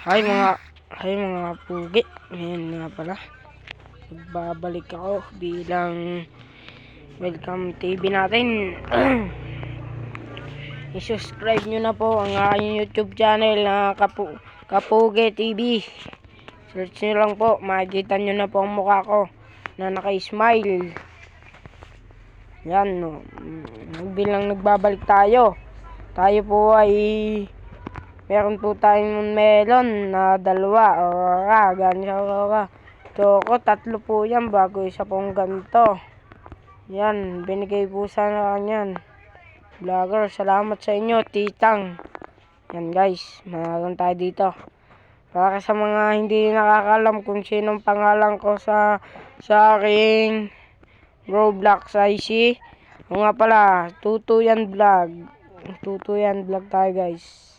Hi mga pugi. Ngayon nga pala. Nagbabalik ako bilang welcome TV natin. I-subscribe nyo na po ang aking YouTube channel na Kapugi TV. Search nyo lang po. Makikita nyo na po ang mukha ko na naka-smile. Yan no. Bilang nagbabalik tayo. Tayo po ay meron po tayong melon na dalawa. So ko tatlo po yan bago isa pong ganito. Yan, binigay po sana kanyan. Vlogger, salamat sa inyo, titang. Yan guys, meron tayo dito. Para sa mga hindi nakakalam kung sinong pangalan ko sa aking Roblox IC. O nga pala, Tutuyan Vlog. Tutuyan Vlog tayo guys.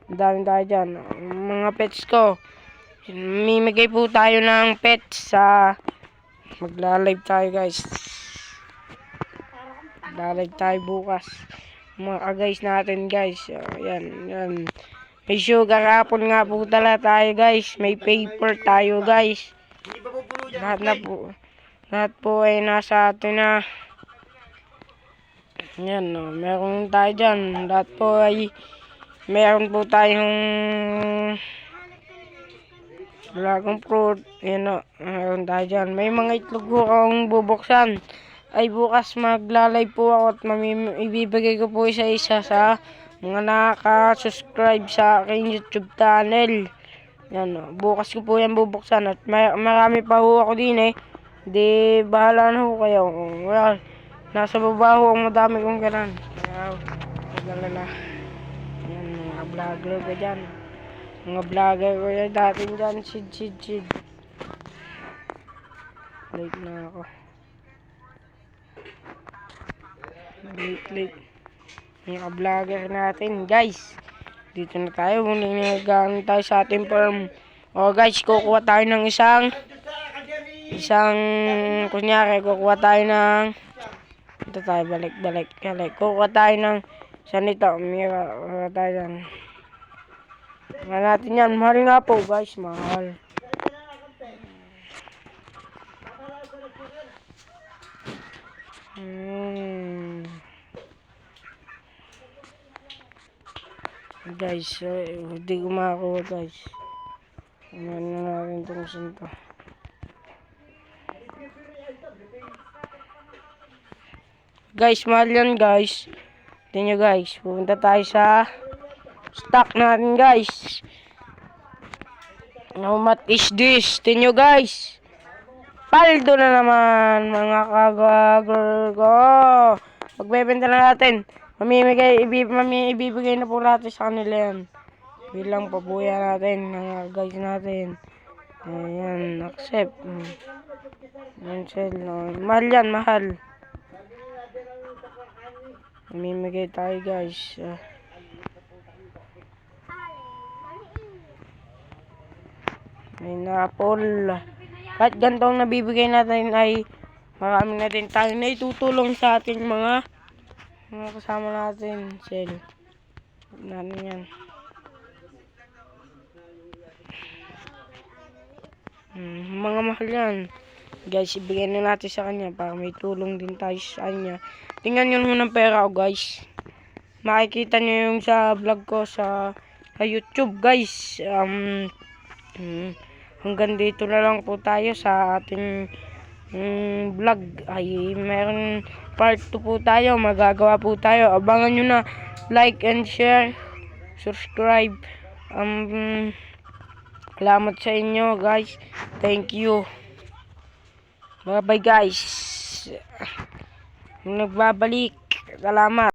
Ang dami tayo dyan. Mga pets ko. Mimigay po tayo ng pets sa magla-live tayo guys. Magla-live tayo bukas. Mga guys natin guys. Yan. May sugar apple nga po tala tayo guys. May paper tayo guys. Lahat po ay nasa atin na. Yan no. Meron tayo dyan. Lahat po ay meron po tayong dragon fruit. Yan o. Meron tayo dyan. May mga itlog po akong bubuksan. Ay bukas magla-live po ako at ibibigay ko po isa-isa sa mga nakaka-subscribe sa aking YouTube channel. Yan o. Bukas ko po yan bubuksan at marami pa ho ako din eh. Di bahala na ho kayo. Well, nasa baba ho ang madami kong ganan. Kaya magalala. Yan, mga vlogger ko dyan. Mga vlogger ko yan dating dyan. Sid. Late na ako. Late. Mga vlogger natin guys. Dito na tayo. Nagano tayo sa ating farm. O guys, kukuha tayo ng isang kunyari, kukuha tayo ng ito tayo, balik. Kukuha tayo ng isa nito. Kukuha tayo yan. Mahal natin yan. Mahal nga po guys. Mahal. Guys, hindi ko makakuha guys. Ano natin itong santo. Guys, mahal yan guys. Tingnan nyo guys. Pupunta tayo sa stock natin guys. How much is this? Tingnan nyo guys. Paldo na naman mga kagagor ko. Magbebenta na natin. Ibibigay na po natin sa kanila yan. Bilang pabuya natin ng guys natin. Ayan, accept. Cancel. Mahal yan, mahal. Mamimigay tayo guys. May napol. Kahit gantong nabibigay natin ay marami natin tayo na itutulong sa ating mga kasama natin. Sel. Natin yan. Mga mahal yan. Guys, ibigay na natin sa kanya para may tulong din tayo sa kanya. Tingnan nyo ng pera ko guys. Makikita nyo yung sa vlog ko sa YouTube guys. Hanggang dito na lang po tayo sa ating vlog. Ay meron part 2 po tayo. Magagawa po tayo. Abangan nyo na. Like and share. Subscribe. Salamat sa inyo guys. Thank you. Bye bye guys. Nagbabalik. Salamat.